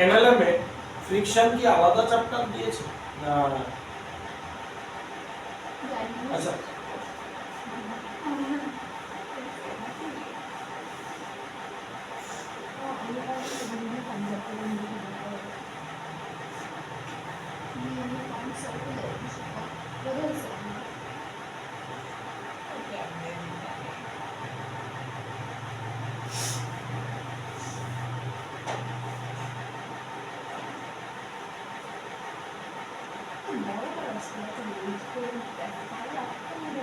NLM এ friction কি আলাদা chapter দিয়েছে না? আচ্ছা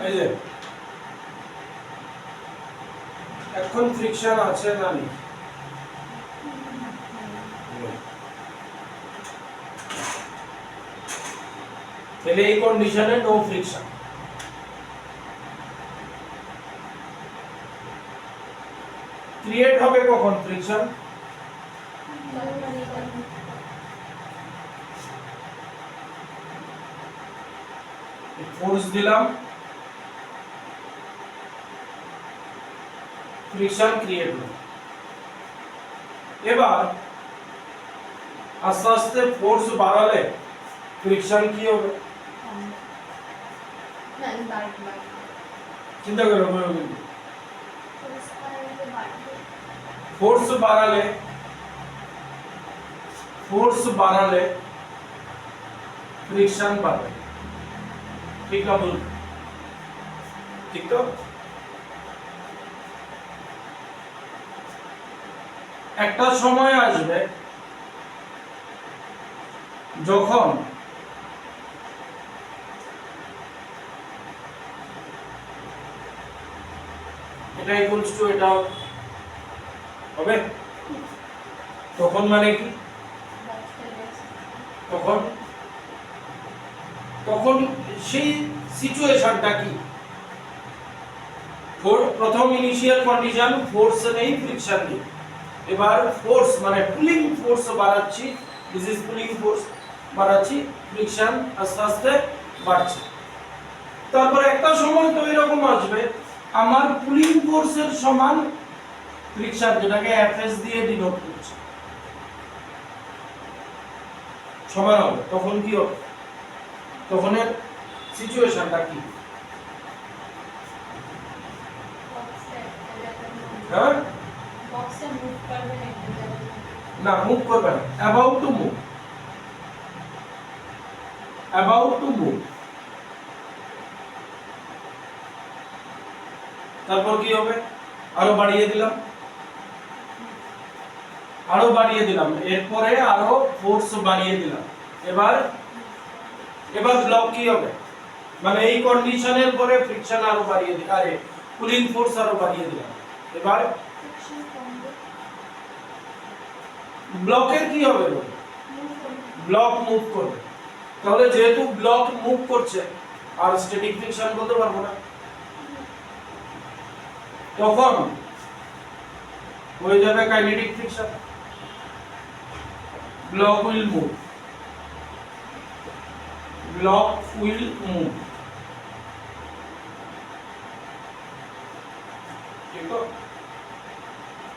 এই যে এখন ফ্রিকশন আছে না নেই? তাহলে এই কন্ডিশনে নো ফ্রিকশন। ক্রিয়েট হবে কখন ফ্রিকশন? ফোর্স দিলাম, ফ্রিকশন ক্রিয়েট হলো। এবার আস্তে আস্তে ফোর্স বাড়ালে ফ্রিকশন কি হবে? চিন্তা করো, ফোর্স বাড়ালে ফ্রিকশন বাড়বে, ঠিক না ভুল? ঠিক তো? একটা সময় আসবে যখন এটা ইকুয়ালস টু এটা হবে, তখন মানে কি? তখন সেই সিচুয়েশনটা কি? প্রথম ইনিশিয়াল কন্ডিশন ফোর্স নেই, ফ্রিকশন নেই। এবার ফোর্স মানে পুলিং ফোর্স বাড়াচ্ছি, দিস ইজ পুলিং ফোর্স বাড়াচ্ছি, ফ্রিকশন আস্তে আস্তে বাড়ছে। তারপর একটা সময় তো এরকম আসবে আমার পুলিং ফোর্সের সমান ফ্রিকশন, যেটাকে এফএস দিয়ে ডিনোট করছে, সমান হবে। তখন কি হবে? তখন এর সিচুয়েশনটা কি? হ্যাঁ, না মুভ করবে না, অ্যাবাউট টু মুভ। তারপর কি হবে? আরো বাড়িয়ে দিলাম, এরপরে আরো ফোর্স বাড়িয়ে দিলাম। এবার ব্লক কি হবে? মানে এই কন্ডিশনের পরে ফ্রিকশন আরো বাড়িয়ে দিলাম, আরে পুলিং ফোর্স আরো বাড়িয়ে দিলাম। এবার ব্লকের কি হবে? ব্লক মুভ করবে। তাহলে যেহেতু ব্লক মুভ করছে আর স্ট্যাটিক ফ্রিকশন বলতে পারবো না, তখন হয়ে যাবে kinetic friction. Block will move, ঠিক তো?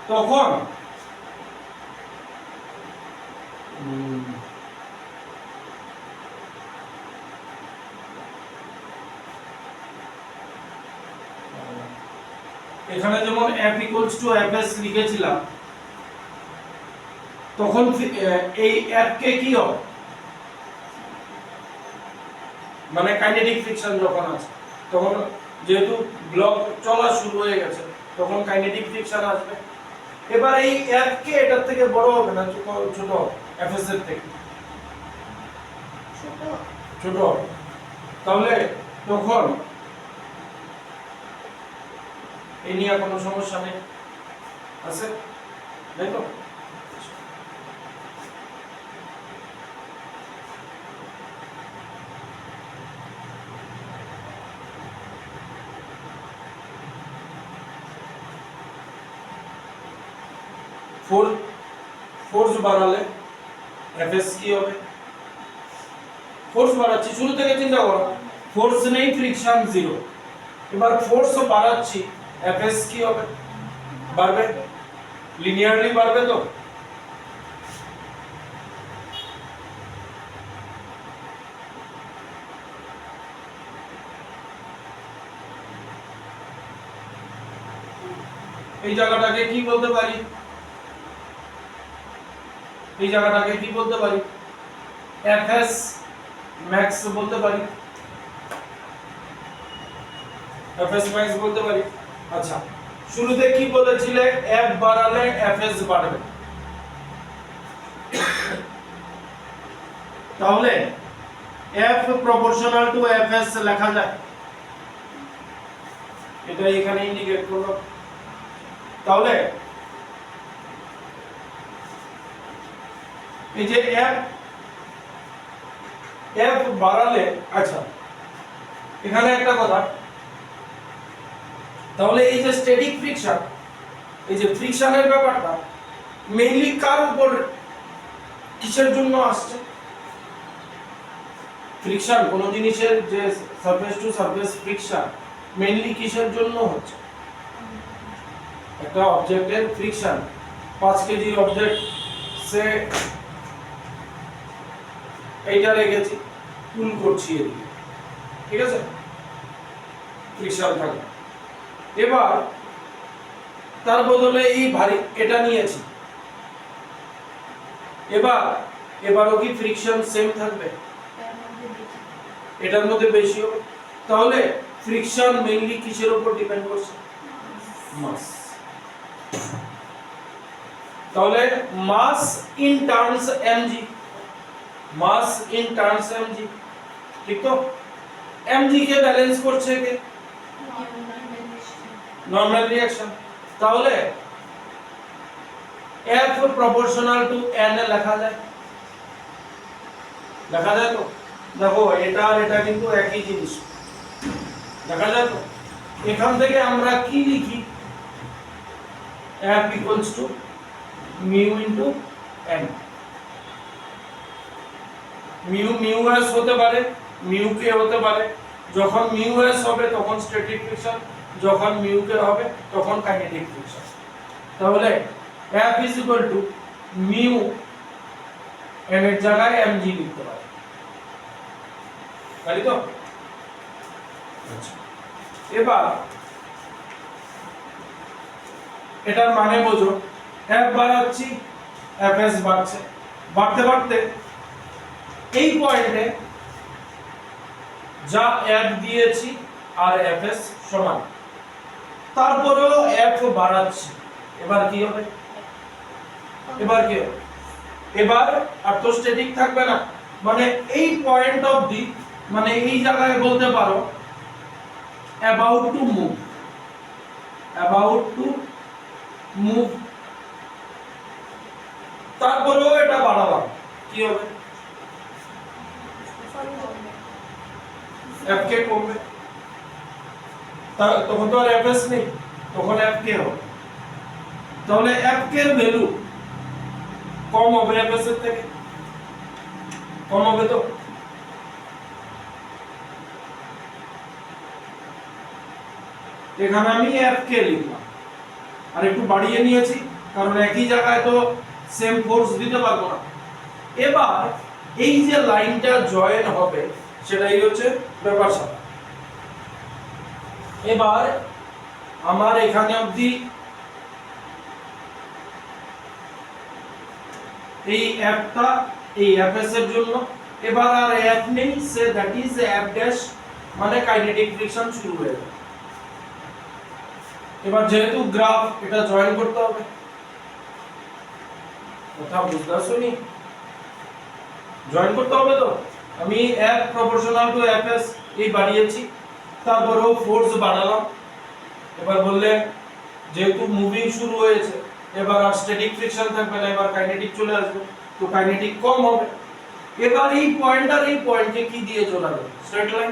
তখন এখানে যেমন F equals to Fs লিখেছিলাম, তখন এই F কে কি হবে? মানে কাইনেটিক ফ্রিকশন যখন আছে, তখন যেহেতু ব্লক চলা শুরু হয়ে গেছে, তখন কাইনেটিক ফ্রিকশন আসবে। এবার এই F কে এটার থেকে বড় হবে না ছোট হবে? Fs এর থেকে ছোট হবে। তাহলে তখন এই নিয়ে কোনো সমস্যা নেই, আছে? তাই তো? ফোর্স বাড়ালে এফএস কি হবে? ফোর্স বাড়াচ্ছি, শুরু থেকে চিন্তা করো, ফোর্স নেই, ফ্রিকশন জিরো। এবার ফোর্স বাড়াচ্ছি, এফএস কি হবে? বাড়বে, লিনিয়ারলি বাড়বে। তো এই জায়গাটাকে কি বলতে পারি? এই জায়গাটাকে কি বলতে পারি? এফএস ম্যাক্স বলতে পারি, এফএস ম্যাক্স বলতে পারি। আচ্ছা, শুরুতে কি বলেছিলে? এফ বাড়ালে এফএস বাড়বে। তাহলে এফ প্রপোর্শনাল টু এফএস লেখা যায়, এটা এখানে ইন্ডিকেট করব। তাহলে এই যে এফ বাড়ালে, আচ্ছা এখানে একটা কথা, তাহলে এই যে স্ট্যাটিক ফ্রিকশন, এই যে ফ্রিকশনের ব্যাপারটা মেইনলি কার উপর, কিসের জন্য আসছে? ফ্রিকশন কোন জিনিসের যে surface two surface friction mainly কিসের জন্য হচ্ছে? একটা অবজেক্টের ফ্রিকশন, 5 কেজির অবজেক্ট সে এইটা রেখেছি, পুল করছি এদিকে, ঠিক আছে, ফ্রিকশন থাকে। এবার তার বদলে এই ভারী এটা নিয়েছি, এবারও কি ফ্রিকশন সেম থাকবে? এটার মধ্যে বেশি হবে। তাহলে ফ্রিকশন মেইনলি কিসের উপর ডিপেন্ড করছে? মাস। তাহলে mass in terms mg, mass in terms mg, ঠিক তো? এমজি কে ব্যালেন্স করছে কে? Normal reaction. তাহলে F প্রপোর্শনাল টু n লেখা যায়, লেখা যায় তো? দেখো এটা আর এটা কিন্তু একই জিনিস, দেখা যায় তো? এখান থেকে আমরা কি লিখি? F equals to mu into n। Mu s হতে পারে, মিউ k হতে পারে। যখন মিউ s হবে তখন স্ট্যাটিক ফ্রিকশন, যখন মিউ k হবে তখন কাইনেটিক ফ্রিকশন। তাহলে F is equal to mu n এর জায়গায় mg লিখতে পারি, তাই তো? আচ্ছা, এবার এটার মানে বোঝো, F বাড়াচ্ছি, Fs বাড়ছে, বাড়তে বাড়তে এই পয়েন্টে যা F দিয়েছি আর Fs সমান, তারপরেও F বাড়াচ্ছি, এবার কি হবে? এবার কি হবে? এবার আর তো স্ট্যাটিক থাকবে না, মানে এই পয়েন্ট অফ দি, মানে এই জায়গায় বলতে পারো about to move, about to move, তারপরেও এটা বাড়ালাম, কি হবে? F কে কমবে, তখন তো আর Fs নেই, তখন F কে হবে। তাহলে F কে ভ্যালু কম হবে Fs এর থেকে, কম হবে তো? এখানে আমি F কে লিখলাম, আর একটু বাড়িয়ে নিয়েছি কারণ একই জায়গায় তো সেম ফোর্স দিতে পারবো না। এবার এই যে লাইনটা জয়েন হবে সেটাই হচ্ছে ব্যাপার স্যাপার। এবার আমার এখানে অবধি এই Fটা এই Fs এর জন্য, এবার আর F নেই, say that is F dash, মানে কাইনেটিক ফ্রিকশন শুরু হয়ে যাবে। এবার যেহেতু গ্রাফ, এটা জয়েন করতে হবে, কথা বুঝতে শুনি, জয়েন করতে হবে তো। আমি F প্রপোর্শনাল টু Fs এই বাড়িয়েছি, তারপরেও ফোর্স বাড়ালাম। এবার বললে যেহেতু মুভিং শুরু হয়েছে, এবার আর স্ট্যাটিক ফ্রিকশন থাকবে না, এবার কাইনেটিক চলে আসবে, তো কাইনেটিক কম হবে। এবার এই পয়েন্ট আর এই পয়েন্টকে কি দিয়ে জোড়াবে? স্ট্রেট লাইন,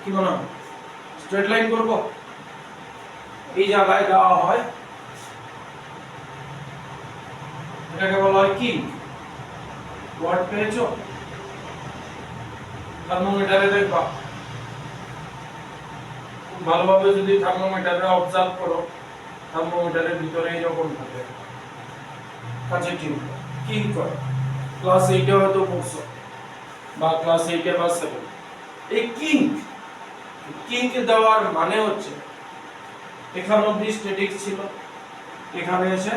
কি মনে হয়? স্ট্রেট লাইন করব, এই জায়গায় দেওয়া হয়, এটাকে বলা হয় কি? ওয়ার্ড পেয়েছো? থার্মোমিটারে দেখবা ভালোভাবে যদি থার্মোমিটারে অবজার্ভ করো, থার্মোমিটারের ভিতরে এরকম থাকে কাছে টিউব কি করে ক্লাস 8 এ হয়তো পড়ছো বা ক্লাস 8 এ বা 7। এই কিঙ্ক দেওয়ার মানে হচ্ছে এখানে অবধি স্ট্যাটিক ছিল, এখানে এসে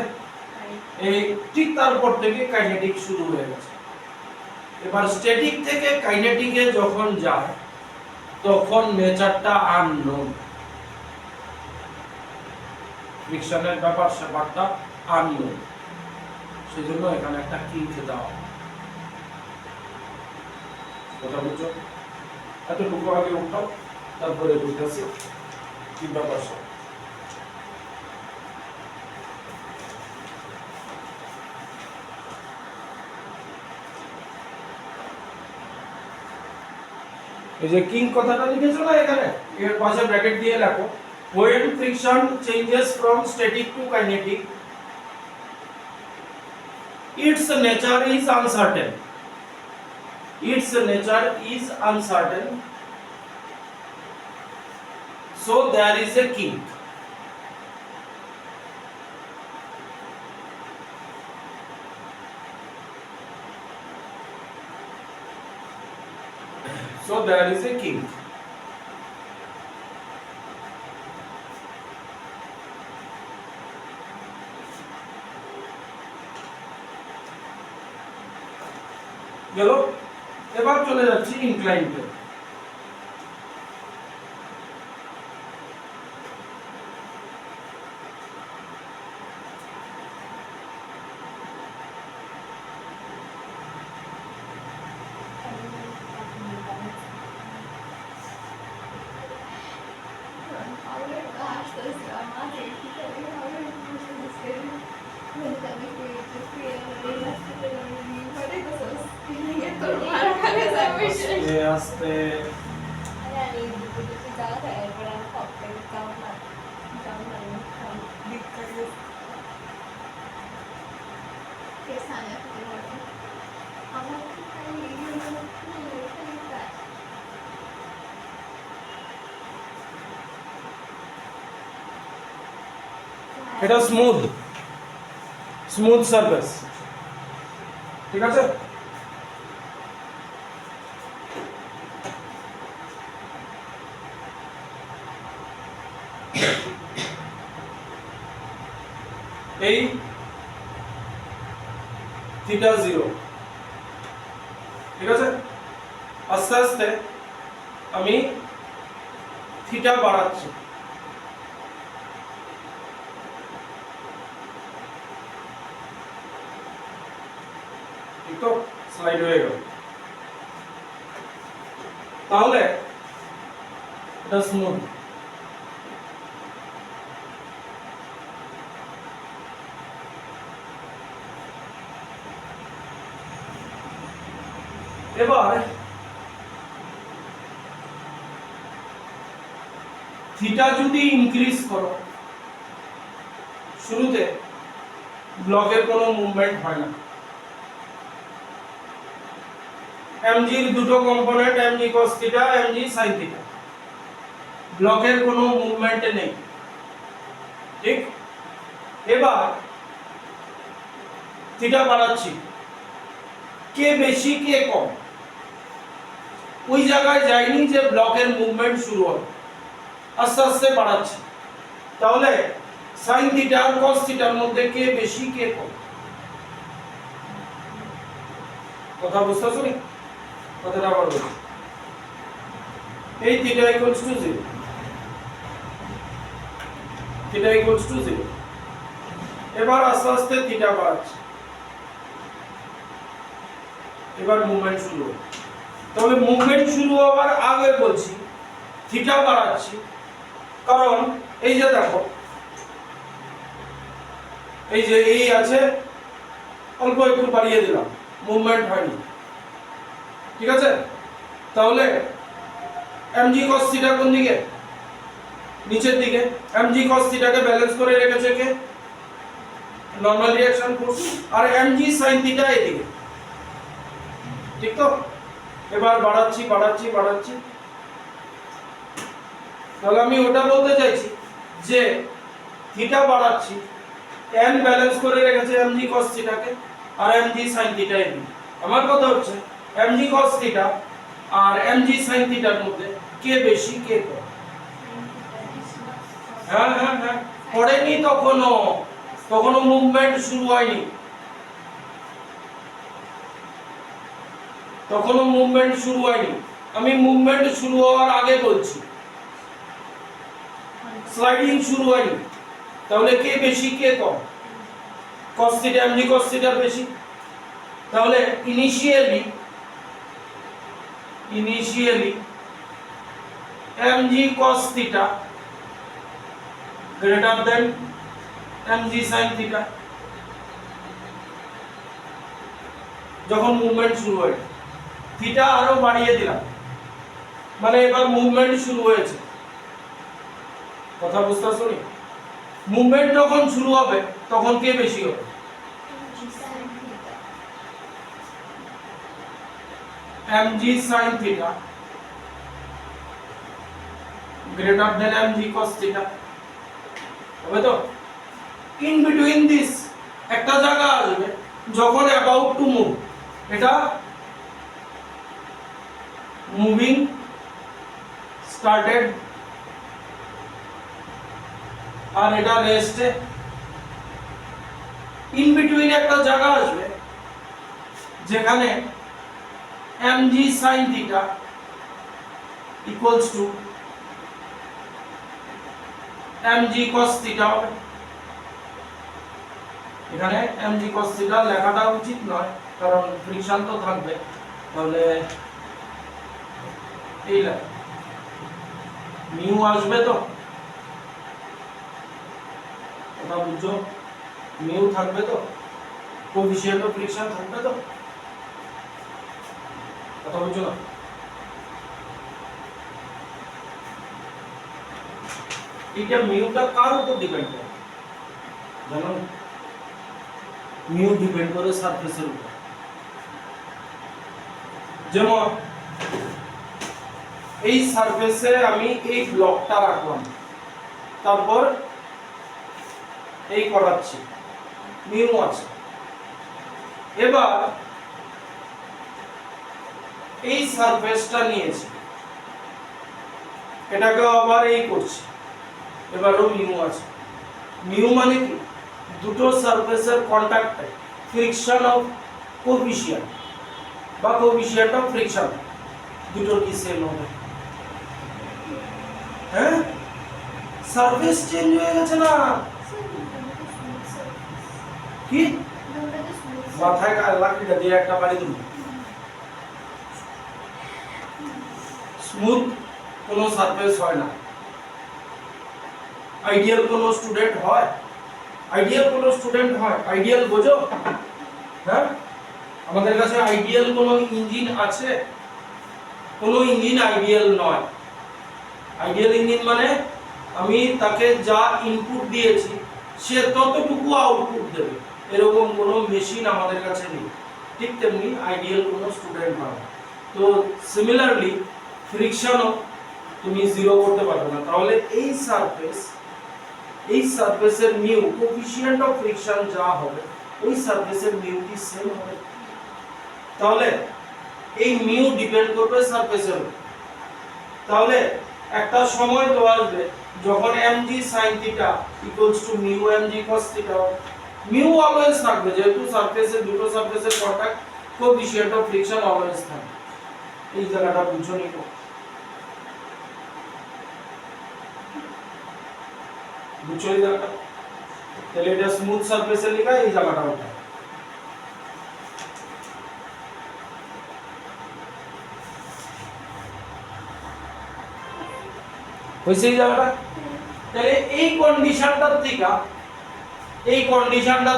এই ঠিক তারপর থেকে কাইনেটিক শুরু হয়ে গেছে। এবার স্ট্যাটিক থেকে কাইনেটিকে যখন যায় তখন নেচারটা আননোন, ফ্রিকশনের ব্যাপার সেপারটা আননোন, সেজন্য এখানে একটা কিঙ্ক দেওয়া। কথা বুঝছো? এতটুকু আগে উঠাও, তারপরে বুঝতেছি কি ব্যাপার সব। এই যে কিং কথাটা লিখেছো না এখানে, এর পাশে ব্র্যাকেট দিয়ে লেখো when friction changes from static to kinetic its nature is uncertain, its nature is uncertain, so there is a kink. So there is a kink. গেল। এবার চলে যাচ্ছি ইনক্লাইনড। আস্তে এটা স্মুথ সারফেস, ঠিক আছে। এই থিটা 0, ঠিক আছে। আস্তে আস্তে আমি থিটা বাড়াচ্ছি, ঠিক তো, স্লাইড হয়ে গেল। তাহলে এটা স্মুথ। এবার থিটা যদি ইনক্রিজ করো, শুরুতে ব্লকের কোনো মুভমেন্ট হয় না। mg এর দুটো component mg cos theta mg sin theta, ব্লকের কোনো মুভমেন্ট নেই, ঠিক। এবার থিটা বাড়াচ্ছি, কে বেশি কে কম ওই জায়গায় যায়নি যে ব্লকের মুভমেন্ট শুরু হবে, আস্তে আস্তে বাড়াচ্ছি। তাহলে sin থিটা আর cos থিটার মধ্যে কে বেশি কে কম, কথা বুঝতেছো নি? কথাটা আবার বলি, এই theta equals two 0, theta equals two 0। এবার আস্তে আস্তে থিটা বাড়াচ্ছি, এবার মুভমেন্ট শুরু হবে। তাহলে মুভমেন্ট শুরু হওয়ার আগে বলছি থিটা বাড়াচ্ছি, কারণ এই যে দেখো, এই যে এই আছে, অল্প একটু বাড়িয়ে দিলাম, মুভমেন্ট হয়নি, ঠিক আছে। তাহলে mg cos থিটা কোন দিকে? নিচের দিকে। mg cos থিটাকে ব্যালেন্স করে রেখেছে কে? Normal reaction force. আর mg sin থিটা এদিকে, ঠিক তো। এবার বাড়াচ্ছি বাড়াচ্ছি বাড়াচ্ছি, তাহলে আমি ওটা বলতে চাইছি যে থিটা বাড়াচ্ছি, n ব্যালেন্স করে রেখেছে mg cos থিটাকে আর mg sin থিটা এমনি। আমার কথা হচ্ছে mg cos থিটা আর mg sin থিটার মধ্যে কে বেশি কে কম? হ্যাঁ হ্যাঁ হ্যাঁ, পড়েনি তখনও মুভমেন্ট শুরু হয়নি, তখনও মুভমেন্ট শুরু হয়নি। আমি মুভমেন্ট শুরু হওয়ার আগে বলছি, স্লাইডিং শুরু হয়নি। তাহলে কে বেশি কে কম? cos theta mg cos theta বেশি। তাহলে initially mg cos theta greater than mg sin theta, যখন মুভমেন্ট শুরু হয় থিটা আরো বাড়িয়ে দিলাম, মানে এবার মুভমেন্ট শুরু হয়েছে। কথা বুঝতে পারছো? মুভমেন্ট যখন শুরু হবে তখন কে বেশি হবে? mg sin theta greater than mg cos theta হবে তো? ইন বিটুইন দিস একটা জায়গা আসবে যখন অ্যাবাউট টু মুভ, এটা মুভিং স্টার্টেড আর এটা রেস্টে। ইন বিটুইন একটা জায়গা আসবে যেখানে mg sin theta equals two mg cos theta হবে। এখানে mg cos থিটা লেখাটা উচিত নয়, কারণ ফ্রিকশন তো থাকবে, তাহলে এই লেখা মিউ আসবে তো, কথা বুঝছো? মিউ থাকবে তো, কোএফিশিয়েন্ট অফ ফ্রিকশন থাকবে তো, কথা বুঝছো না? এটা মিউটা কার উপর ডিপেন্ড করে জানো? মিউ ডিপেন্ড করে সারফেসের উপর। যেমন এই সারফেসে আমি এই ব্লকটা রাখলাম, তারপর এই করাচ্ছি, মিউ আছে। এবার এই সারফেসটা নিয়েছি, এটাকে আবার এই করছি, এবারও মিউ আছে। মিউ মানে কি? দুটো সারফেসের কন্টাক্টে ফ্রিকশন অফ কোএফিশিয়েন্ট বা কোএফিশিয়েন্ট অফ ফ্রিকশন দুটোর কি সেম হবে? হ্যাঁ, সারফেস চেঞ্জ হয়ে গেছে না কি? মাথায় লাঠিটা দিয়ে একটা বাড়ি দিন। স্মুথ কোনো সারফেস হয় না। আইডিয়াল কোনো স্টুডেন্ট হয়? আইডিয়াল কোনো স্টুডেন্ট হয়? আইডিয়াল বোঝো? হ্যাঁ, আমাদের কাছে আইডিয়াল কোনো ইঞ্জিন আছে? কোনো ইঞ্জিন আইডিয়াল নয়। আইডিয়াল ইঞ্জিন মানে আমি তাকে যা ইনপুট দিয়েছি সে ততটুকু আউটপুট দেবে, এরকম কোনো মেশিন আমাদের কাছে নেই। ঠিক তেমনি আইডিয়াল কোনো স্টুডেন্ট হয়। তো সিমিলারলি ফ্রিকশনও তুমি জিরো করতে পারবে না। তাহলে এই সারফেসের মিউ কোএফিশিয়েন্ট অফ ফ্রিকশন যা হবে ওই সারফেসের মিউ কি সেম হবে? তাহলে এই মিউ ডিপেন্ড করবে সারফেসের উপর। তাহলে একটা সময় তো আসবে যখন mg sin theta equals to mu mg cos theta, mu always থাকবে, যেহেতু সারফেসে দুটো সারফেসের contact, coefficient of friction always থাকবে। এই জায়গাটা বুঝছো নিকো? বুঝছো এই জায়গাটা? তাহলে এটা স্মুথ সারফেসে লেখা, এই জায়গাটা ওটা। হইছে এই জায়গাটা? তাহলে এই কন্ডিশনটার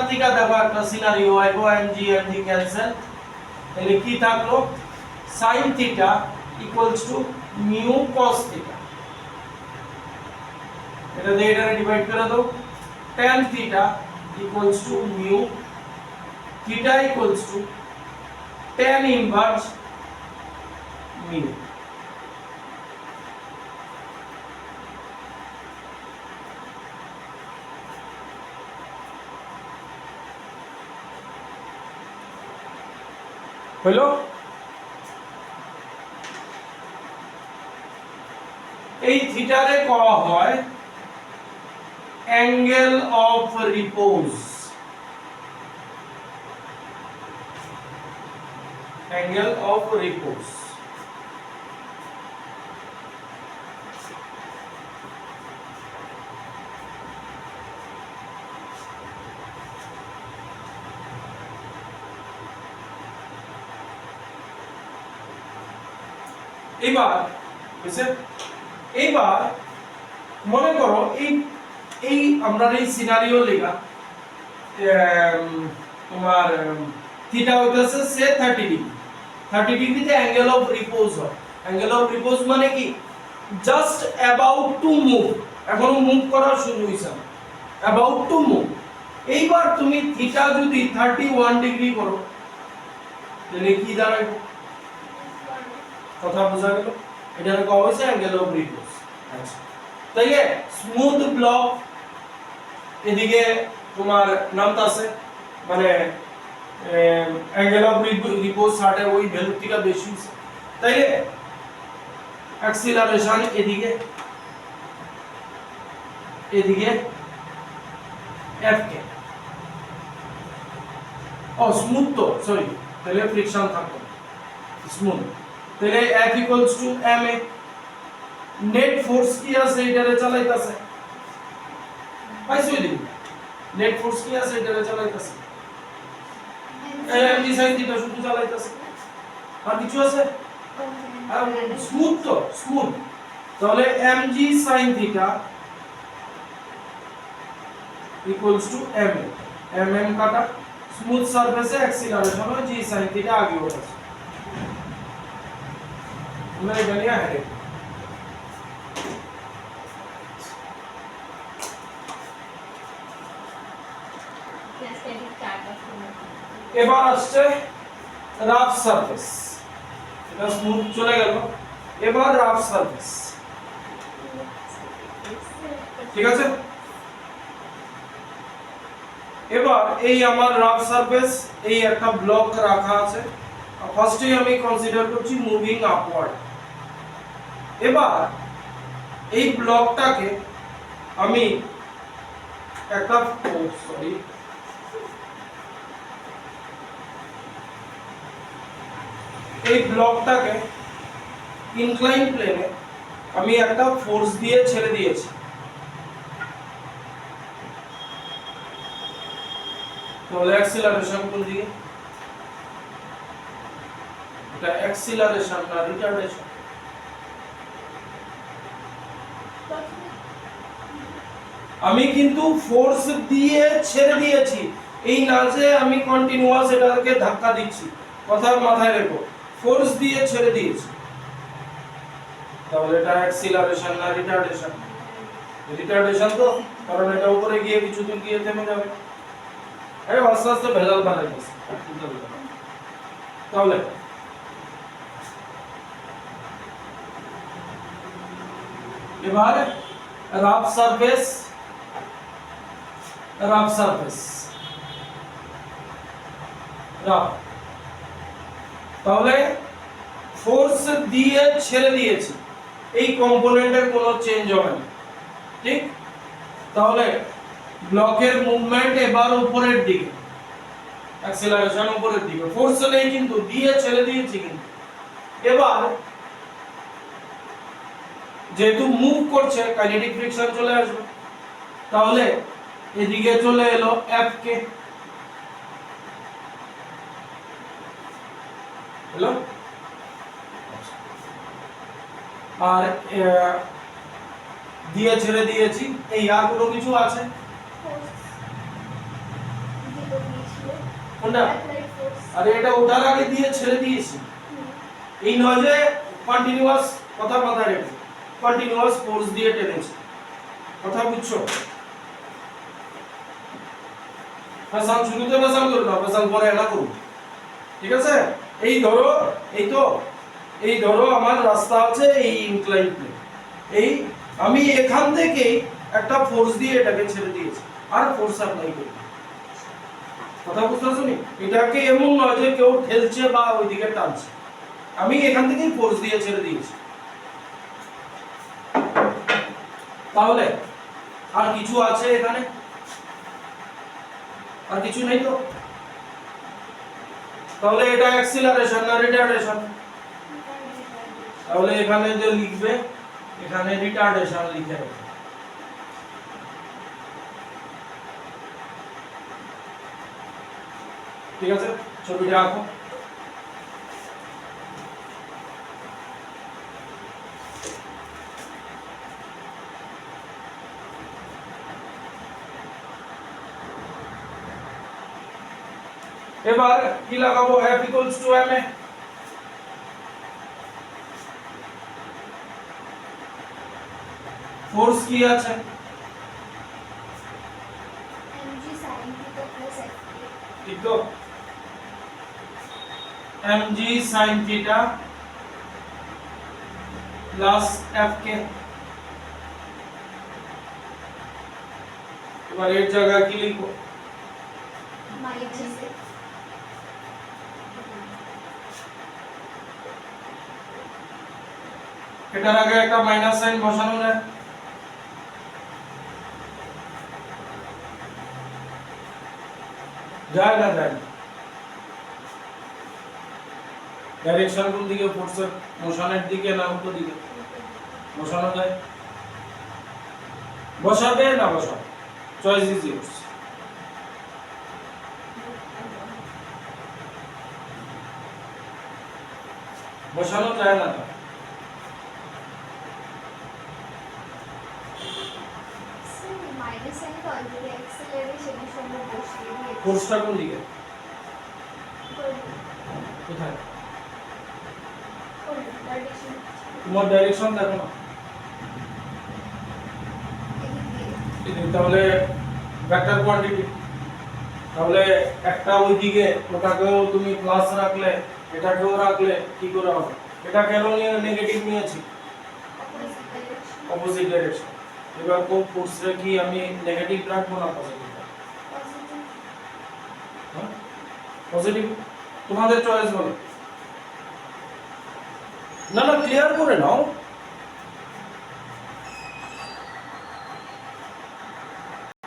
থেকে দেখো একটা সিনারিও আইবো, mg ক্যান্সেল, তাহলে কি থাকলো? sin theta equals to mu cos theta, এটা দিয়ে এটা ডিভাইড করে দাও। tan theta equals to mu theta equals two tan inverse mu. হলো এই থিটারে করা হয় অ্যাঙ্গেল অফ রিপোজ, অ্যাঙ্গেল অফ রিপোজ। এবার বুঝছে, এইবার মনে করো এই এই আমরা এই সিনারিও লেখা তোমার থিটা হইতাছে সে 30 ডিগ্রি, 30 ডিগ্রিতে অ্যাঙ্গেল অফ রিপোজ হয়। অ্যাঙ্গেল অফ রিপোজ মানে কি, জাস্ট অ্যাবাউট টু মুভ, এখনো মুভ করা শুরু হইছে না, অ্যাবাউট টু মুভ। এইবার তুমি থিটা যদি 31 ডিগ্রি করো তাহলে কি দাঁড়াবে, কথা বোঝা গেল? এটার কম হইছে অ্যাঙ্গেল অফ রিপোজ। আচ্ছা, তাইলে স্মুথ ব্লক এদিকে তোমার নামতা আছে, মানে অ্যাঙ্গেল অফ রিপোজ 60 ওই ভ্যালু থেকে বেশি আছে, তাইলে অ্যাক্সিলারেশন এদিকে এদিকে এফ কে, ও স্মুথ তো সরি, তাহলে ফ্রিকশন থাকবে স্মুথ, তাহলে F equals to ma। Net force কি আছে এটারে চালাইতাছে, পাইছো দিন নেট ফোর্স কি আছে এটারে চালাইতাছে, mg sin থিটা শুধু চালাইতাছে, আর কিছু আছে? আর স্মুথ তো স্মুথ, তাহলে mg sin theta equals two ma, mm কাটা, স্মুথ সারফেসে অ্যাক্সিলারেশন হয় g sin থিটা আগে ওঠে, मैं गलिया है। এবার আসছে রাফ সারফেস, এটা স্মুথ চলে গেল, এবার রাফ সারফেস, ঠিক আছে? এবার এই আমার রাফ সারফেস, এই একটা ব্লক রাখা আছে, ফার্স্টে আমি কনসিডার করছি মুভিং আপওয়ার্ড। এবার এই ব্লকটাকে আমি একটা সরি এই ব্লকটাকে ইনক্লাইন প্লেনে আমি একটা ফোর্স দিয়ে ছেড়ে দিয়েছি, তাহলে অ্যাক্সিলারেশন কোন দিকে, এটা অ্যাক্সিলারেশন না রিটার্ডেশন? আমি কিন্তু ফোর্স দিয়ে ছেড়ে দিয়েছি, এই না যে আমি কন্টিনিউয়াস এটাকে ধাক্কা দিচ্ছি, কথা মাথায় রেখো, ফোর্স দিয়ে ছেড়ে দিয়েছি, তাহলে এটা অ্যাক্সিলারেশন না রিটার্ডেশন? রিটার্ডেশন তো, কারণ এটা উপরে গিয়ে কিছুদিন গিয়ে থেমে যাবে, আরে আস্তে আস্তে ভেজাল বানাই দিচ্ছে। তাহলে এবার rough surface, rough surface rough, তাহলে ফোর্স দিয়ে ছেড়ে দিয়েছি, এই কম্পোনেন্টের কোনো চেঞ্জ হবে না, ঠিক? তাহলে ব্লকের মুভমেন্ট এবার উপরের দিকে, অ্যাক্সিলারেশন উপরের দিকে, ফোর্স নেই কিন্তু দিয়ে ছেড়ে দিয়েছি, কিন্তু এবার যেহেতু মুভ করছে কাইনেটিক ফ্রিকশন চলে আসবে, তাহলে এদিকে চলে এলো এফ কে, হলো, আর দিয়ে ছেড়ে দিয়েছি, এই আর কোনো কিছু আছে কোনটা? আরে এটা ওঠার আগে দিয়ে ছেড়ে দিয়েছি, এই নয় যে কন্টিনিউয়াস, কথা মাথায় রেখো, কন্টিনিউয়াস ফোর্স দিয়ে টেনেছি, কথা বুঝছো? ফেসাল শুরুতে ফেসাল করো না, ফেসাল পরে এটা করো, ঠিক আছে? এই ধরো, এই তো এই ধরো আমার রাস্তা আছে এই ইনক্লাইন প্লেন, এই আমি এখান থেকে একটা ফোর্স দিয়ে এটাকে ছেড়ে দিয়েছি আর ফোর্স অ্যাপ্লাই করি। কথা বুঝতে পারছো? এটাকে এমন নয় যে কেউ ঠেলছে বা ওইদিকে টানছে, আমি এখান থেকেই ফোর্স দিয়ে ছেড়ে দিয়েছি। তাহলে আর কিছু আছে এখানে? আর কিছু নেই তো? তাহলে এটা অ্যাক্সিলারেশন না রিটার্ডেশন? তাহলে এখানে যে লিখবে এখানে রিটার্ডেশন লিখে রাখবে। ঠিক আছে, ছবিটা আঁকো। এবার কি লাগাবো? F equals to ma। Force কি আছে? mg sin theta plus fk। ঠিক তো, mg sin theta plus fk। এবার এর জায়গায় কি লিখবো? মাইনাস এটার আগে একটা মাইনাস সাইন বসানো যায়। যায় না? যায় না। ডাইরেকশন কোন দিকে? ফোর্সের মোশনের দিকে না উল্টো দিকে? বসানো যায়। বসাবে না বসাবে, চয়েস ইজ ইয়োর্স। বসানো যায় না? মাইনাস সাইন তো অলরেডি অ্যাক্সেলারেশনের সময় বসিয়ে দিয়েছি। ফোর্সটা কোন দিকে? কোথায়? তোমার ডাইরেকশন দেখো না। তাহলে ভেক্টর কোয়ান্টিটি, তাহলে একটা ওই দিকে ওটাকেও তুমি প্লাস রাখলে এটাকেও রাখলে কি করে হবে? এটা কেন নেগেটিভ নিয়েছি? Opposite direction. এবার কোন ফোর্সে কি আমি নেগেটিভ রাখবো না পজিটিভ? হ্যাঁ, পজিটিভ। তোমাদের চয়েস বলো। না না, ক্লিয়ার করে নাও।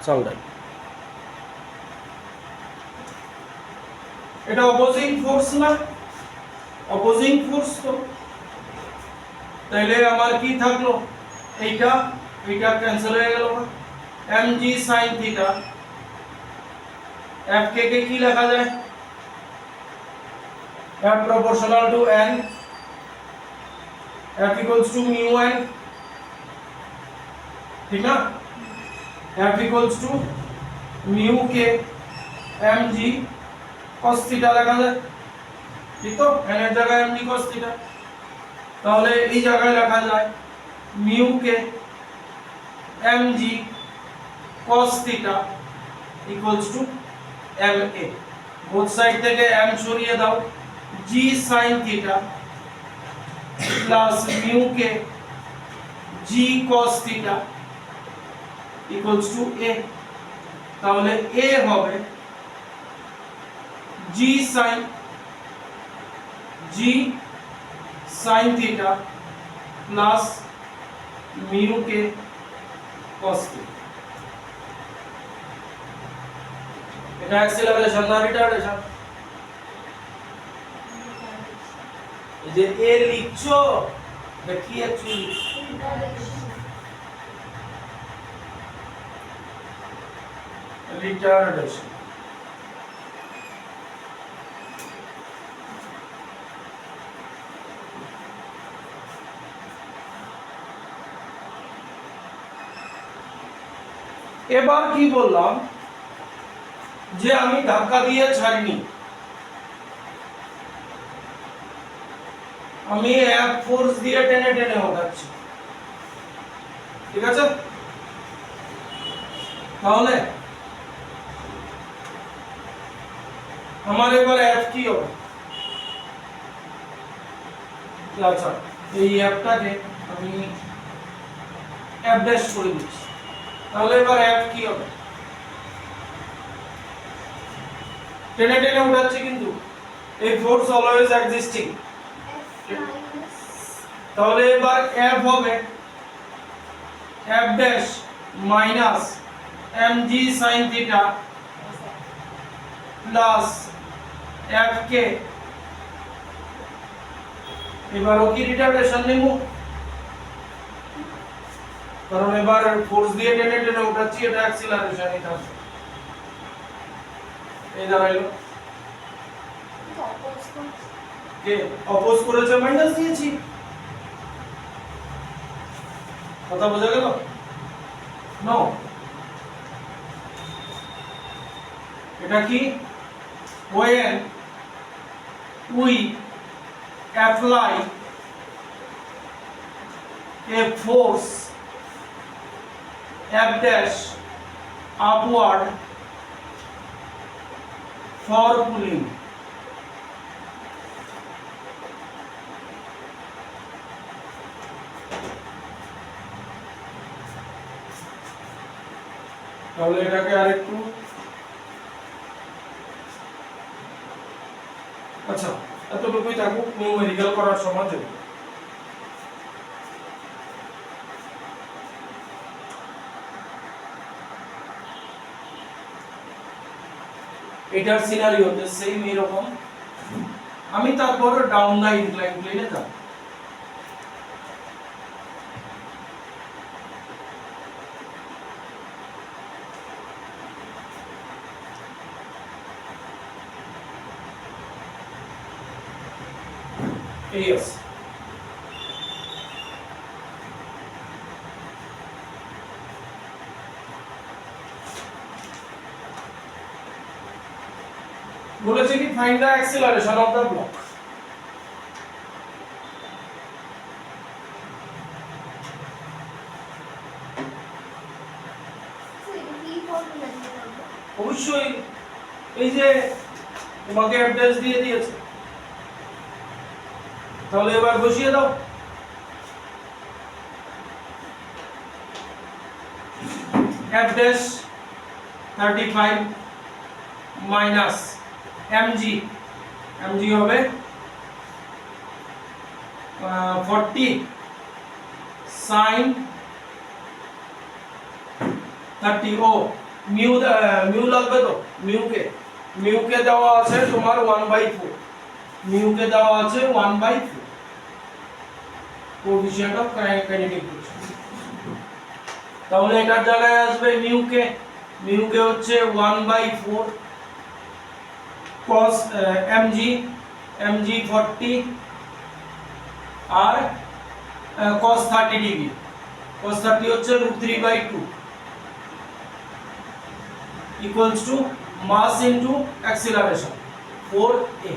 চল দেখ, এটা অপোজিং ফোর্স না? অপোজিং ফোর্স তো, তাইলে আমার কি থাকলো? এইটা এইটা ক্যান্সেল হয়ে গেল না? mg sin থিটা fk কে কি লেখা যায়? f proportional to n, f equals to mu n, ঠিক না? f equals to mu k mg cos theta লেখা যায়, ঠিক তো? n এর জায়গায় mg cos থিটা, তাহলে এই জায়গায় লেখা যায় mu k mg cos theta equals to ma। Both side থেকে m সরিয়ে দাও, g sin theta plus mu k g cos theta equals to a। তাহলে a হবে g sin theta plus mu k cos theta. এটা acceleration না retardation? এই যে এ লিখছো এটা কি অ্যাকচুয়ালি? রিটার্ডেশন। এবার কি বললাম যে আমি ধাক্কা দিয়ে ছাড়িনি, আমি এফ ফোর্স দিয়ে টেনে টেনে ওঠাচ্ছি, ঠিক আছে? তাহলে আমার এবার এফ কি হবে? আচ্ছা এই অ্যাপটাকে আমি অ্যাপ ড্যাশ করে দিচ্ছি, তাহলে এবার অ্যাপ কি হবে, টেনে টেনে উঠাচ্ছে কিন্তু এই force always existing, F minus তাহলে এবার অ্যাপ হবে app dash minus mg sin theta plus fk, এবারও কি রিটার্ডেশন নেব, কারণ এবার ফোর্স দিয়ে টেনে টেনে উঠাচ্ছি, এটা অ্যাক্সিলারেশনই থাকবে, এই দাঁড়াইলো oppose করছে। কে অপোজ করেছে মাইনাস দিয়েছি, কথা বোঝা গেল, নো এটা কি when we apply a force f dash upward for pulling, তাহলে এটাকে আরেকটু, আচ্ছা এতটুকুই থাকুক, নিউমেরিক্যাল করার সময় দেব। এটার সিনারিওতে সেম এরকম, আমি তারপর ডাউন দা ইনক্লাইন প্লেনে যাব, এই আছে বলেছে কি find the acceleration of the block, So, এটা কি formula দিয়ে করবো? অবশ্যই এই যে তোমাকে অ্যাড্রেস দিয়ে দিয়েছে, তাহলে এবার বসিয়ে দাও, f dash 35 minus mg, mg হবে 40 sin 30 ও মিউ মিউ লাগবে তো, মিউ কে দেওয়া আছে তোমার 1/4, মিউ কে দেওয়া আছে 1/4 কোএফিশিয়েন্ট অফ কাইনেটিক ফ্রিকশন, তাহলে এটার জায়গায় আসবে মিউ কে হচ্ছে 1/4 cos mg 40 আর cos 30 ডিগ্রি, cos 30 হচ্ছে √3/2 equals to mass into acceleration 4a,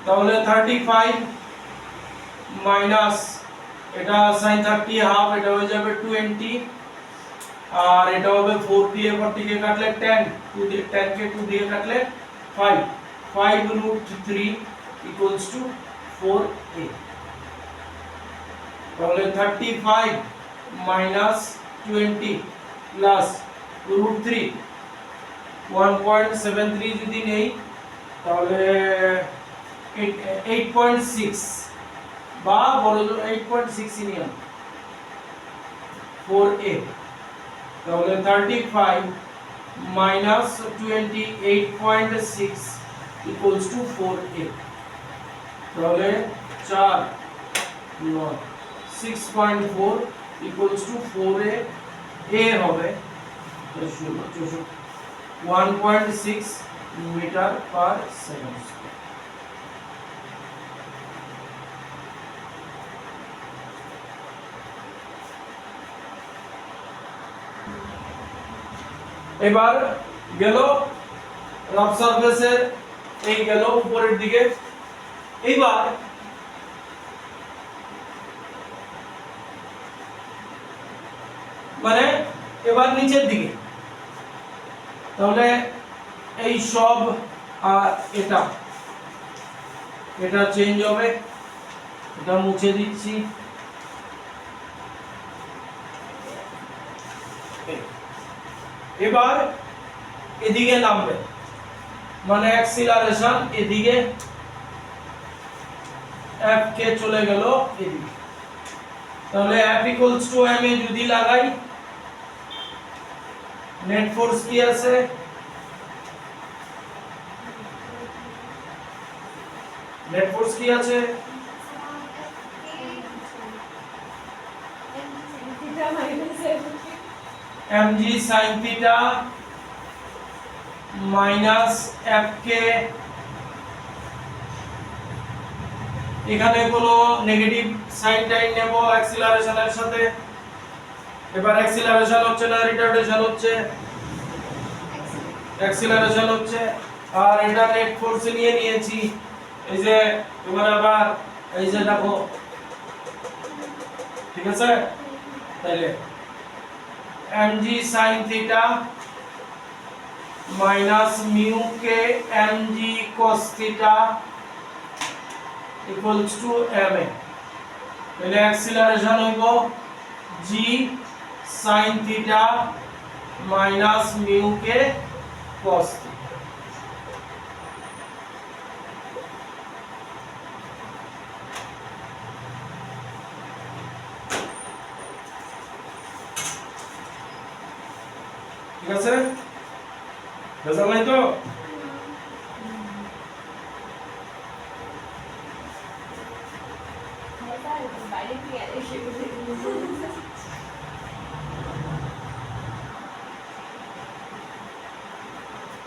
তাহলে 35 মাইনাস এটা sin 30 হাফ, এটা হয়ে যাবে 20 আর এটা হবে 4 দিয়ে 40 কে কাটলে 10, 2 দিয়ে 10 কে 2 দিয়ে কাটলে 5 equals to 4a, তাহলে 35 মাইনাস 20 প্লাস √3 1.73 যদি নেই তাহলে 8.6 বা বড় 8.6 ইনিয়াম 4a, তাহলে 35 minus 28.6 equals to 4a, তাহলে 4 6.4 equals to 4a, a হবে 1.6 meter per second square। এবার গেল রাফ সারফেসের, এই গেল উপরের দিকে, এইবার মানে এবার নিচের দিকে, তাহলে এই সব এটা চেঞ্জ হবে, এটা মুছে দিচ্ছি। এবার এদিকে নামবে, মানে অ্যাক্সিলারেশন এদিকে, F কে চলে গেল এদিকে। তাহলে F ইকুয়ালস টু m এ যদি লাগাই, নেট ফোর্স কি আছে? নেট ফোর্স কি আছে? mg sin theta minus fk। এখানে কোনো নেগেটিভ সাইন টাইন নেব অ্যাক্সিলারেশনের সাথে। এবার অ্যাক্সিলারেশন হচ্ছে না রিটার্ডেশন হচ্ছে? অ্যাক্সিলারেশন হচ্ছে। আর এটা নেট ফোর্স নিয়ে নিয়েছি, এই যে এবার আবার এই যে দেখো, ঠিক আছে? তাহলে mg sin theta minus mu k mg cos theta equals to ma। তাহলে অ্যাক্সিলারেশন হইব g sin theta minus mu k cos theta। ঠিক আছে? বুঝা নাই তো?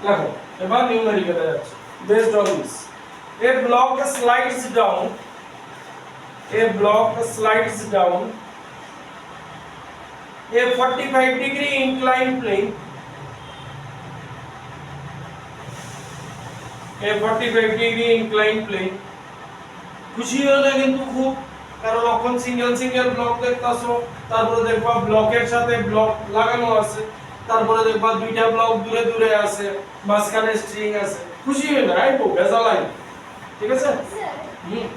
দেখো এবার নিউমেরিক্যালে যাচ্ছে। Based on this, a block slides down, a 45-degree inclined plane, a 45-degree inclined plane। খুশি হলো না কিন্তু খুব, কারণ এখন সিঙ্গেল ব্লক দেখতাছো, তারপরে দেখবা ব্লকের সাথে ব্লক লাগানো আছে, তারপরে দেখবা দুইটা ব্লক দূরে দূরে আছে, মাঝখানে স্ট্রিং আছে। খুশি হলো না আইবো ভেজালাই, ঠিক আছে? হুম,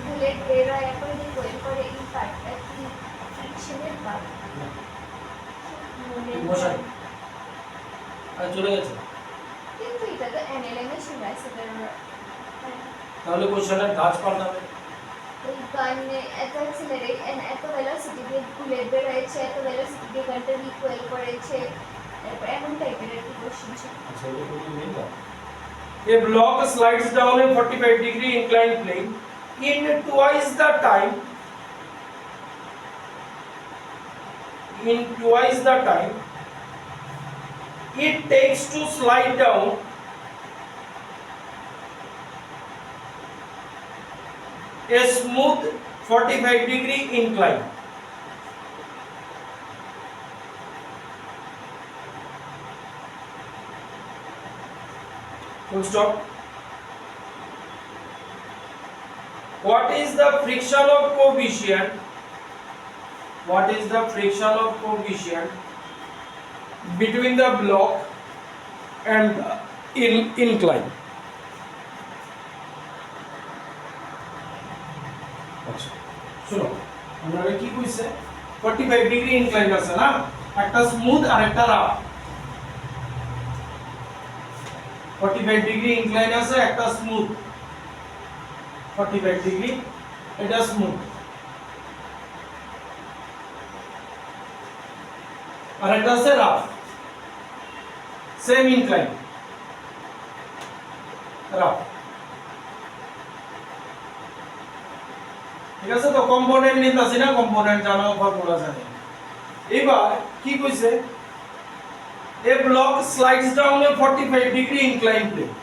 বুলেট বের হয় এখন যে কোয়েল করে এই পার্টটা কি ফ্রিকশনের পার্ট? মশাই আর চলে গেছে। কিন্তু এটা তো অ্যানিমেশন আছে, তাহলে কোশ্চেনের ধাঁচ পাল্টাবে। এই গানে এত অ্যাক্সিলারেট এন্ড এত ভেলোসিটি দিয়ে বুলেট বের হয়েছে, এত ভেলোসিটি দিয়ে গানটা রিকোয়েল করেছে, এরপর এমন টাইপের একটা কোশ্চেন ছিল। আচ্ছা এটা কোন নেই না। A block slides down a 45-degree inclined plane in twice the time, it takes to slide down a smooth 45-degree incline। Full stop. What is the friction of coefficient? What is the friction of coefficient between the block and the incline? আচ্ছা শুনো, আমরা কি কইছে 45 degree incline আছে না, একটা smooth আর একটা rough. 45 degree incline আছে, একটা স্মুথ 45 ডিগ্রি, এটা স্মুথ, আর এটা আছে রাফ, সেম ইনক্লাইন রাফ। ঠিক আছে? তো কম্পোনেন্ট নিতাছি না, কম্পোনেন্ট জানো, ফর্মুলা জানি। এবার কি কইছে, a block slides down a 45-degree inclined plane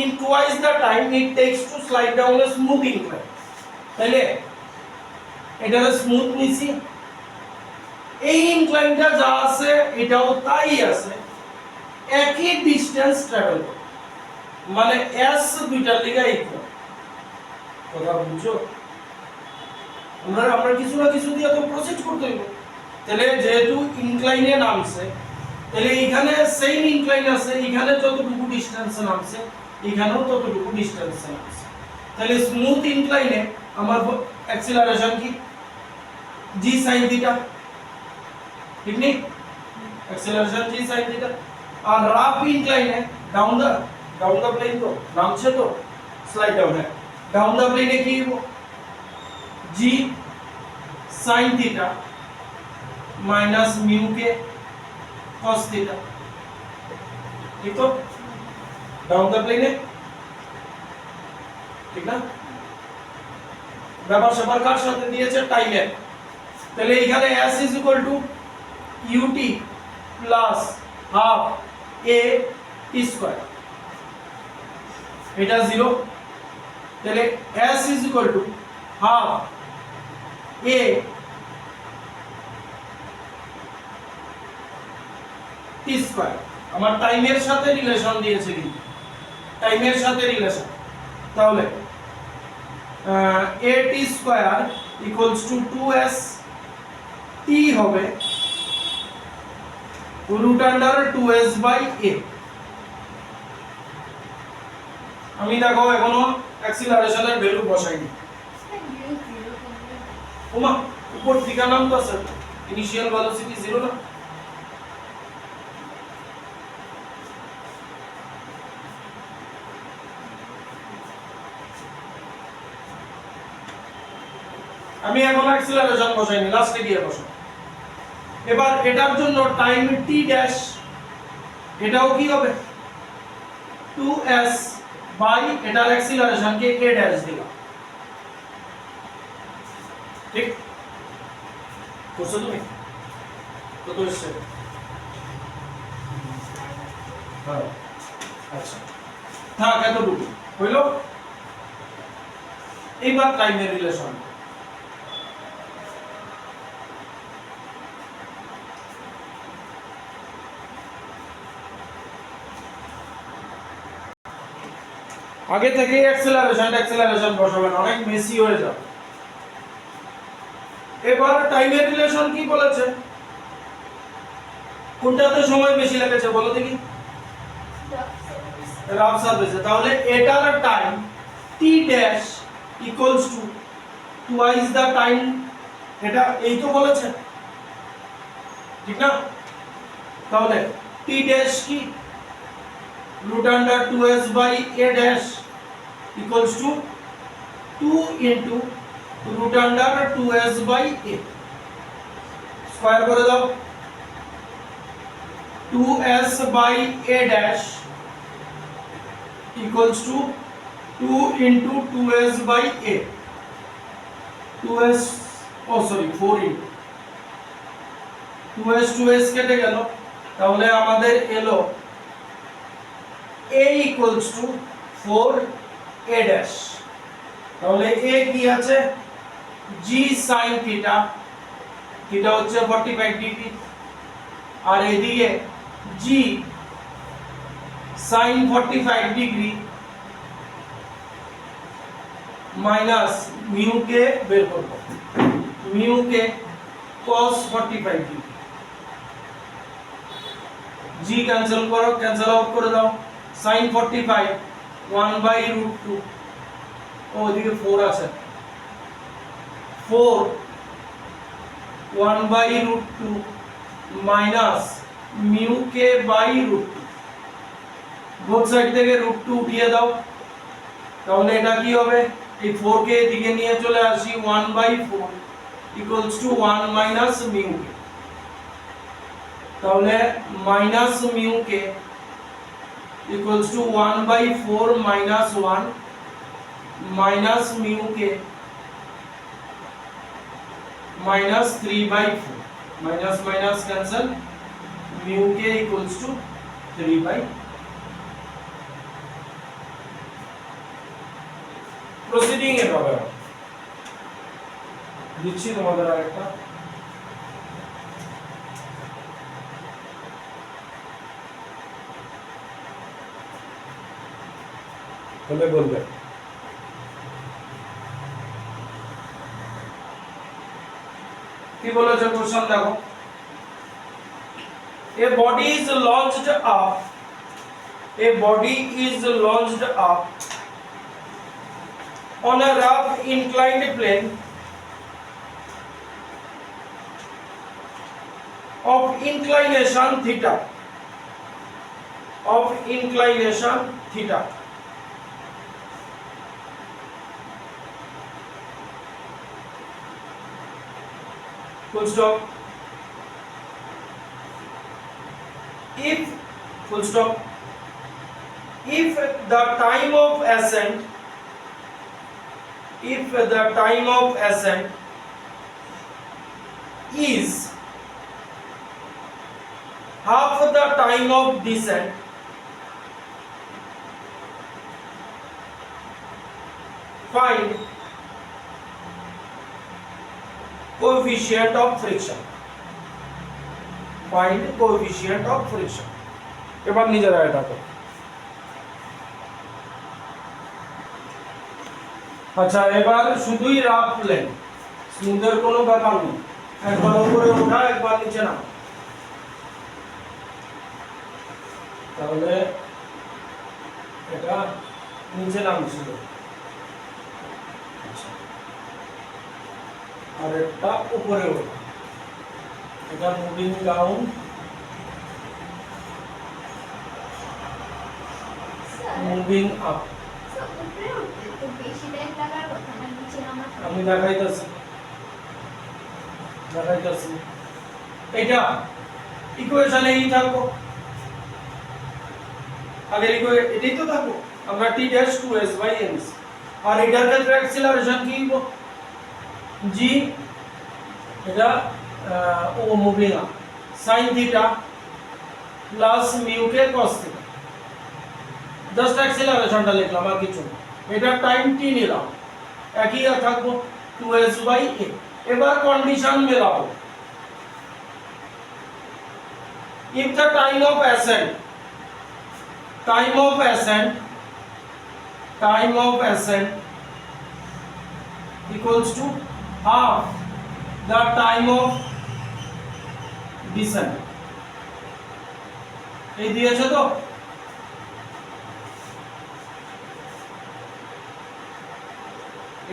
in twice the time it takes to slide down a smooth incline। তাহলে এটা স্মুথ নিছি, এই ইনক্লাইনটা যা আছে এটাও তাই আছে, একই ডিসটেন্স ট্রাভেল করে, মানে s দুইটার লিগা ইকুয়াল। কথা বুঝছো? আমরা কিছু না কিছু দিয়ে তো প্রসিড করতে হইব। তাহলে যেহেতু ইনক্লাইনে নামছে, তাহলে এখানে সেম ইনক্লাইন আছে, এখানে যতটুকু ডিসটেন্সে নামছে এখানেও ততটুকু ডিসটেন্স আছে। তাহলে স্মুথ ইনক্লাইনে আমার অ্যাক্সিলারেশন কি g sin থিটা, ঠিক নেই? Acceleration g sin theta. আর রাফ ইনক্লাইনে ডাউন দা প্লেন তো নামছে তো স্লাইড ডাউন है ডাউন দা প্লেনে কি হবো g sin theta minus mu k cos theta, ঠিক তো? ডাউন দা প্লেনে, ঠিক না? ব্যাপার সবার কার সাথে দিয়েছে টাইমের। তাহলে এখানে s is equal to ut plus half a t square, এটা 0। তাহলে s is equal to half a t square। আমার টাইমের সাথে রিলেশন দিয়েছে কি, টাইমের সাথে রিলেশন। তাহলে a t square equals to 2s t হবে root under 2s by a। আমি দেখো এখনো অ্যাক্সিলারেশনের ভ্যালু বসাইনি। ওমা উপর দিকে নাম তো আছে, ইনিশিয়াল ভেলোসিটি 0 না? আমি এখন অ্যাক্সিলারেশন বসাইনি, লাস্টে গিয়ে বসাবো। এবার এটার জন্য টাইম t ড্যাশ, এটাও কি হবে 2s বাই এটার অ্যাক্সিলারেশন কে a ড্যাশ দিলাম, ঠিক? করছো তুমি কত এসছে? হ্যাঁ আচ্ছা থাক, এতটুকু হইল। এইবার টাইমের রিলেশন। আগে থেকে অ্যাক্সিলারেশন বসাবেন, অনেক মেসি হয়ে যাবে। এবার টাইমের রিলেশন কি বলেছে, কোনটাতে সময় বেশি লেগেছে বলো দেখি? রাফ সারফেসে। তাহলে এটার time t dash equals to twice the time, এটা এই তো বলেছে, ঠিক না? তাহলে t ড্যাশ কি root under 2s by a dash equals to 2 into root under 2s by a square করে দাও। 2s by a dash equals to 2 into 2s by a 2s 4 into 2s কেটে গেল। তাহলে আমাদের এলো a equals to 4a dash। তাহলে a কি আছে g sin থিটা, থিটা হচ্ছে 45 ডিগ্রি, আর এদিকে g sin 45 degree minus mu k বের করব, mu k cos 45 degree. g cancel করো, ক্যান্সেল আউট করে দাও। sin 45 1 by root 2, ওদিকে 4 আছে, 4 1 by root 2 minus mu k by root 2, both side থেকে root 2 উঠিয়ে দাও। তাহলে এটা কি হবে, এই 4 কে এদিকে নিয়ে চলে আসি, 1 by 4 equals to 1 minus mu k। তাহলে minus mu k equals to 1 by 4 minus 1 minus mu k minus 3 by 4, minus minus cancel, mu k equals to 3 by। proceeding এভাবে দিচ্ছি তোমাদের আরেকটা। বলবে বলবে কি বলেছে কোশ্চেন দেখো, a body is launched up A body is launched up on a rough inclined plane of inclination theta. Of inclination theta. Full stop. If full stop. If the time of ascent is half the time of descent, find coefficient of friction. Find coefficient of friction. এবার নিজেরা এটা করো। আচ্ছা, এবার শুধুই rough plane, স্মুথের কোনো ব্যাপার নেই। একবার উপরে ওঠা, একবার নিচে নামা। তাহলে এটা নিচে নামছিল, আর এটা উপরে ওঠা, এটা মুভিং ডাউন, মুভিং আপ। আমি দেখাইতেছি এটা ইকুয়েশন এই থাকবো, আগের এটাই তো থাকবো। আমরা t dash 2s by ns, আর এটার ক্ষেত্রে অ্যাক্সিলারেশন কি হইব? g, এটা ও moving up, sin theta plus mu k cos theta. Just অ্যাক্সিলারেশনটা লিখলাম, আর কিছু না। এটা টাইম t নিলাম, একই থাকবো 2s by a। এবার condition মেলাবো। if the time of ascent equals to half the time of descent, এই দিয়েছে তো?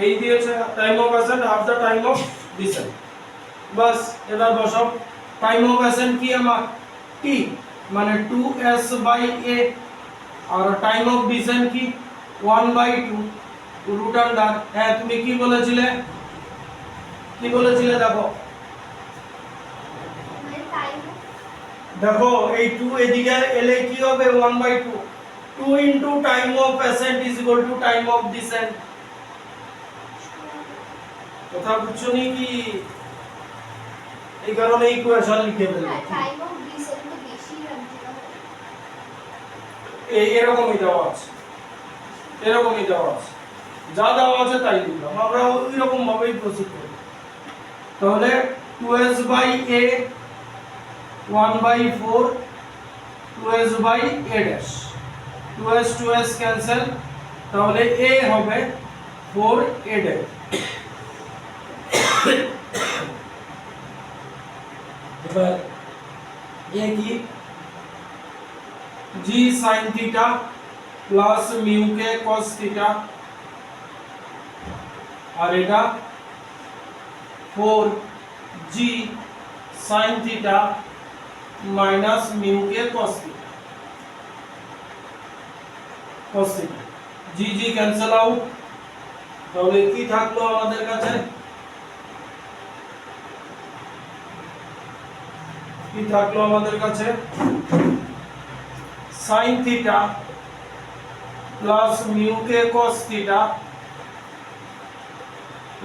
এই দিয়েছে time of ascent half the time of descent. বাস, এবার বসাও। টাইম অফ অ্যাসেন্ট কি আমার? t, মানে 2s বাই a, আর টাইম অফ ডিসেন্ট কি? 1/2 রুট আন্ডার। হ্যাঁ, তুমি কি বলেছিলে? দেখো দেখো, এই 2 এদিকে এলে কি হবে? 1/2। 2 into time of ascent is equal to time of descent. কথা বুঝছো নি কি? এই কারণে ইকুয়েশন লিখে ফেললাম। টাইম অফ ডিসেন্ট তো বেশি রাখতে হবে। এরকমই দেওয়া আছে, যা দেওয়া আছে তাই লিখলাম। আমরা ওই রকম ভাবেই প্রসিড করি। তাহলে 2s by a 1/4, 2s by a dash, 2s cancel, তাহলে a হবে 4a ড্যাশ। এবার a কি? g sin theta plus mu k cos theta, আর এটা 4g sin theta minus mu k cos theta. g cancel out, তাহলে কি থাকলো আমাদের কাছে? sin theta plus mu k cos theta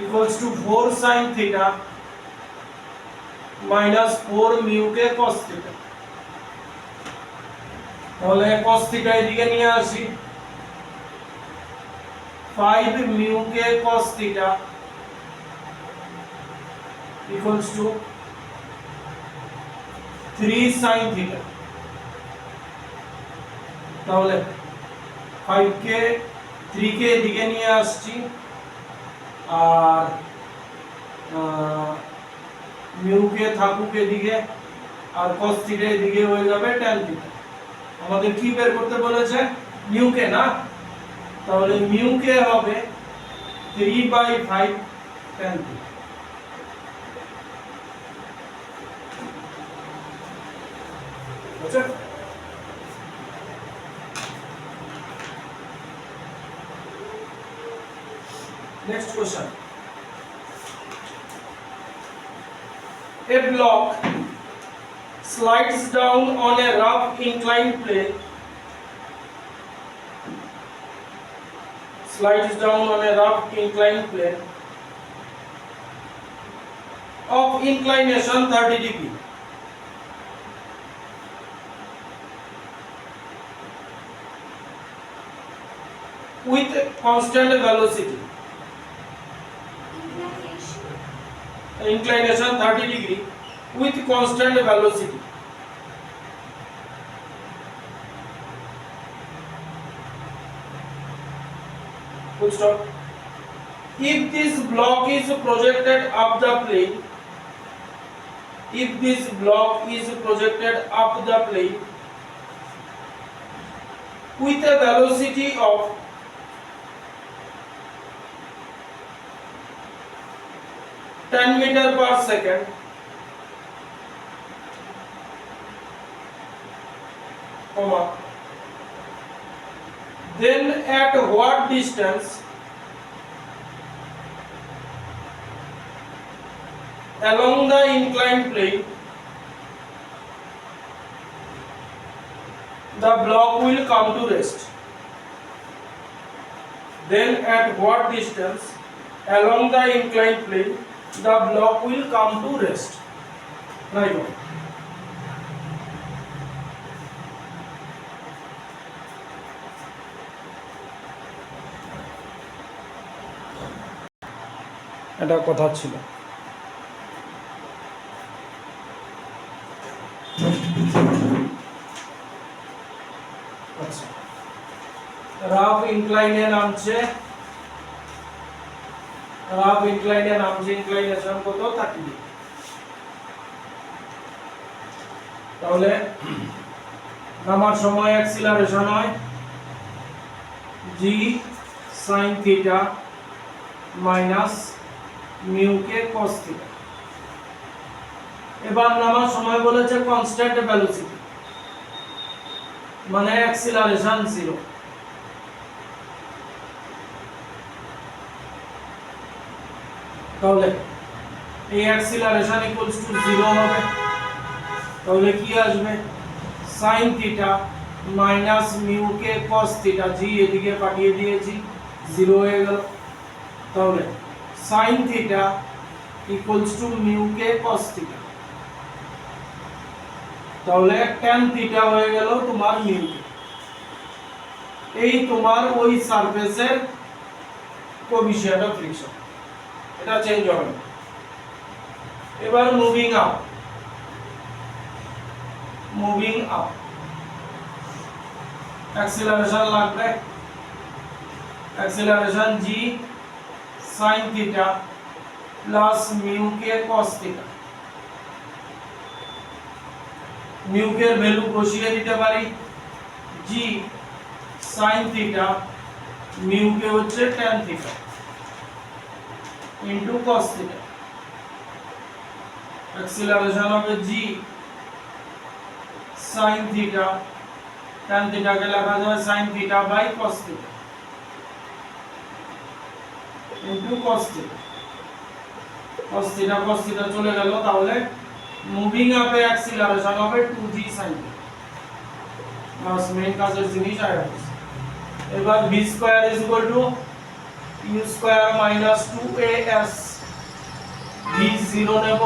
equals to 4 sin theta minus 4 mu k cos theta। তাহলে cos theta এদিকে নিয়ে আসি, 5 mu k cos theta equals to 3 sin theta। তাহলে 5 কে 3 কে এদিকে নিয়ে আসছি, আর মিউ কে থাকুক এদিকে, আর cos থিটা এদিকে হয়ে যাবে tan থিটা। আমাদের কি বের করতে বলেছে, মিউ কে না, তাহলে মিউ কে হবে 3/5 tan theta। আচ্ছা, next question. A block slides down on a rough inclined plane. Slides down on a rough inclined plane of inclination 30 degree. With constant velocity. Inclination 30 degree with constant velocity. Full stop. If this block is projected up the plane, if this block is projected up the plane with a velocity of 10 meter per second, comma, then at what distance along the inclined plane the block will come to rest? Then at what distance along the inclined plane the block will come to rest? Right on. এটা কথা ছিল। আচ্ছা, rough ইনক্লাইনে নামছে, rough ইনক্লাইনে নামছে, inclination কত 30 degree. তাহলে নামার সময় অ্যাক্সিলারেশন হয় g sin theta minus mu k cos theta. এবার নামার সময় বলেছে কনস্ট্যান্ট ভেলোসিটি, মানে অ্যাক্সিলারেশন 0। তাহলে এই অ্যাক্সিলারেশন ইকুয়ালস টু 0 হবে। তাহলে কি আসবে, sin theta minus mu k cos theta, g এদিকে পাঠিয়ে দিয়েছি, 0 হয়ে গেল। তাহলে sin theta equals to mu k cos theta, তাহলে tan থিটা হয়ে গেল তোমার মিউ কে। এই তোমার ওই সারফেসের কোএফিশিয়েন্ট অফ ফ্রিকশন, এটা চেঞ্জ হবে না। এবার moving up, moving up acceleration লাগবে, acceleration g sin theta plus mu k cos theta. Mu k value বসিয়ে দিতে পারি, g sin থিটা, মিউ কে হচ্ছে tan theta into cos theta. Acceleration হবে g sin theta, tan theta কে লেখা যায় sin theta by cos theta into cos theta. cos theta চলে গেল, তাহলে মুভিং আপে অ্যাক্সিলারেশন হবে 2g sin থিটা। বাস মেইন কাজের জিনিস আয়া গেছে। এবার v square is equal two u square minus 2as, v 0 নেব,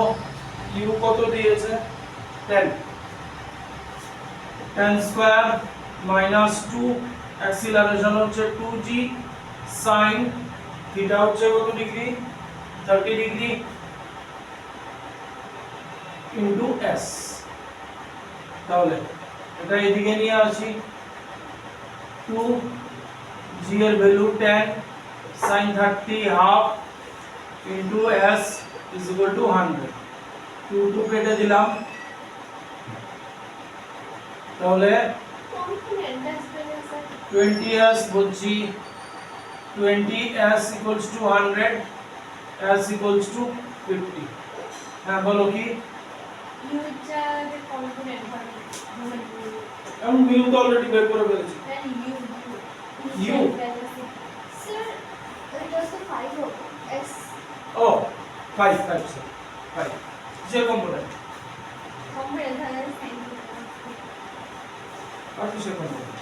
u কত দিয়েছে 10, 10 স্কয়ার মাইনাস 2, অ্যাক্সিলারেশন হচ্ছে 2g sin থিটা হচ্ছে কত ডিগ্রি, 30 ডিগ্রি ইনটু s। তাহলে এটা এদিকে নিয়ে আসি, 2g এর value 10 sin 30 half into s is equal two 100। 2 কেটে দিলাম, তাহলে কম্পোনেন্ট আসবে না স্যার 20s বলছি 20s equals to 100 s equals to 50 হ্যাঁ বলো কি ইউটা যে কম্পোনেন্ট হবে মানে আমি মিউ তো অলরেডি বের করে ফেলেছি ইউ স্যার এটা তো 5 হবে এস ও 5 স্যার 5 যে কম্পোনেন্ট কম্পোনেন্ট তাহলে সাইন আর কিসের কম্পোনেন্ট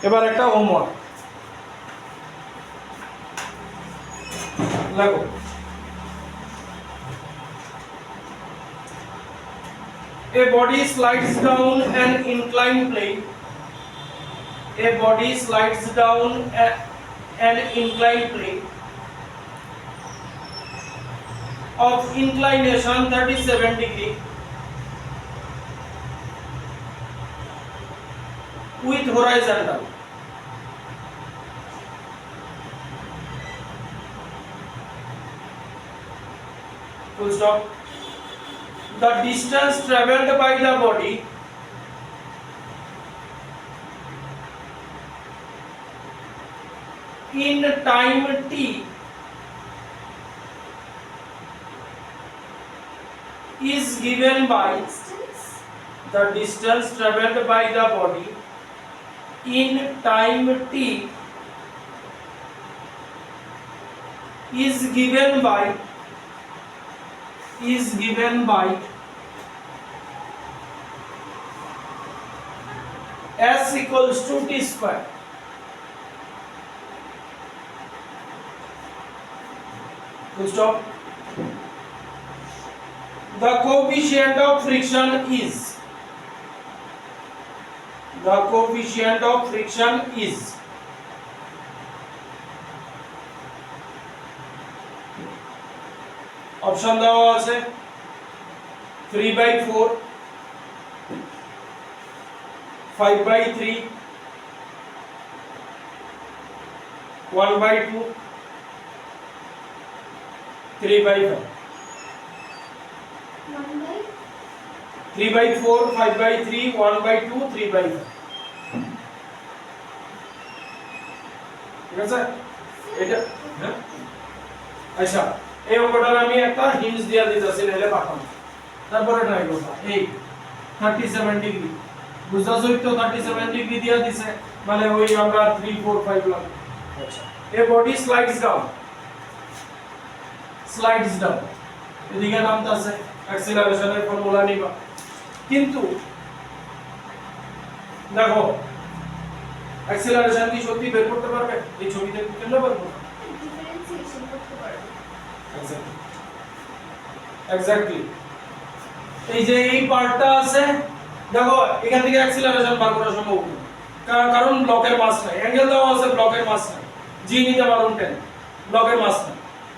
এবার একটা হোমওয়ার্ক লাগো A body slides down an inclined plane. A body slides down an inclined plane of inclination 37 degree with horizontal. Full stop. The distance travelled by the body in time t is given by distance the distance travelled by the body in time t is given by s equals to t square. Full stop. The coefficient of friction is option দেওয়া আছে 3/4 5/3 1/2 3/5 1 by 3/4 5/3 1/2 3/5 ঠিক আছে এটা হ্যাঁ আচ্ছা এই অঙ্কটার আমি একটা হিন্টস দিয়া দিতেছি নাইলে পাঠাবো তারপরে ট্রাই করবা এই 37 ডিগ্রি বুঝাছই তো 37 ডিগ্রি দিয়া দিছে মানে ওই আমরা 3 4 5 লাগ আচ্ছা এই বডি স্লাইডস ডাউন এদিকে নামতাছে অ্যাক্সিলারেশনের ফর্মুলা নিবা কিন্তু দেখো অ্যাক্সিলারেশন কি সত্যি বের করতে পারবে এই ছবিতে কেন পারবো ডিফারেন্সিয়েশন করতে পারবে এক্স্যাক্টলি এই যে এই পার্টটা আছে দেখো এখান থেকে অ্যাক্সিলারেশন বার করা সম্ভব না কারণ ব্লকের মাস নাই অ্যাঙ্গেল দেওয়া আছে ব্লকের মাস নাই জি নিতে পারুন 10 ব্লকের মাস নাই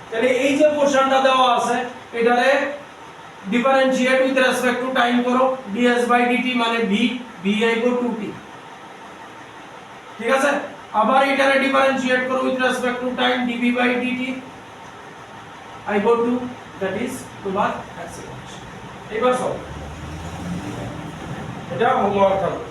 তাহলে এই যে পোরশনটা দেওয়া আছে এটারে differentiate with respect to time করো ds/dt মানে v আইবো 2t ঠিক আছে আবার এটারে ডিফারেন্সিয়েট করো with respect to time dv/dt আইবো 2 দ্যাট ইজ তোমার অ্যাক্সিলারেশন এবার সব এটা হোমওয়ার্ক থাকবে